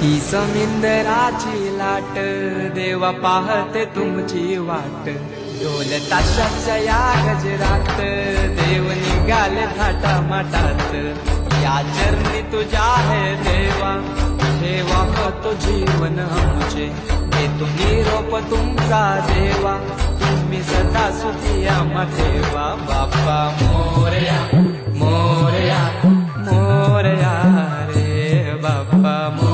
ही समिंदराची लाट देवा पाहते तुमची वाट ढोल ताशाच्या या गजरात देव निघाले थाटामाटात या चरणी तुझ्या है देवा ठेवा तो जीवन आमचे देतो निरोप तुमचा देवा तुम्ही सदा सुखी आम्हा ठेवा बाप्पा मोरया मोरया मोरया रे बाप्पा मोरया।